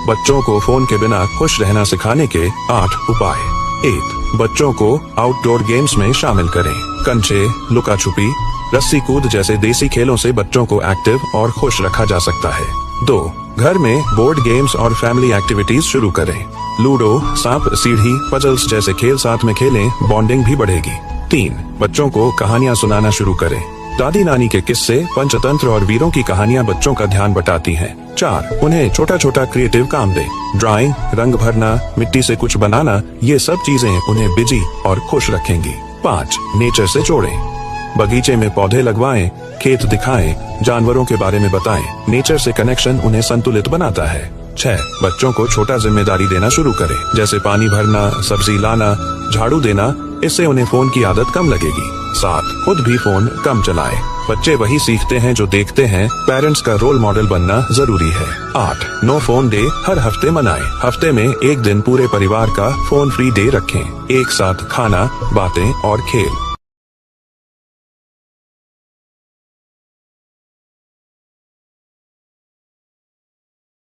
बच्चों को फोन के बिना खुश रहना सिखाने के 8 उपाय। 1. बच्चों को आउटडोर गेम्स में शामिल करें। कंचे, लुका छुपी, रस्सी कूद जैसे देसी खेलों से बच्चों को एक्टिव और खुश रखा जा सकता है। 2. घर में बोर्ड गेम्स और फैमिली एक्टिविटीज शुरू करें। लूडो, सांप सीढ़ी, पजल्स जैसे खेल साथ में खेलें, बॉन्डिंग भी बढ़ेगी। 3. बच्चों को कहानियां सुनाना शुरू करें। दादी नानी के किस्से, पंचतंत्र और वीरों की कहानियां बच्चों का ध्यान बटाती हैं। 4. उन्हें छोटा छोटा क्रिएटिव काम दें। ड्राइंग, रंग भरना, मिट्टी से कुछ बनाना, ये सब चीजें उन्हें बिजी और खुश रखेंगी। 5. नेचर से जोड़ें। बगीचे में पौधे लगवाएं, खेत दिखाएं, जानवरों के बारे में बताएं। नेचर से कनेक्शन उन्हें संतुलित बनाता है। 6. बच्चों को छोटा जिम्मेदारी देना शुरू करें, जैसे पानी भरना, सब्जी लाना, झाड़ू देना। इससे उन्हें फोन की आदत कम लगेगी। 7. खुद भी फोन कम चलाएं। बच्चे वही सीखते हैं जो देखते हैं। पेरेंट्स का रोल मॉडल बनना जरूरी है। 8. नो फोन डे हर हफ्ते मनाएं। हफ्ते में एक दिन पूरे परिवार का फोन फ्री डे रखें। एक साथ खाना, बातें और खेल।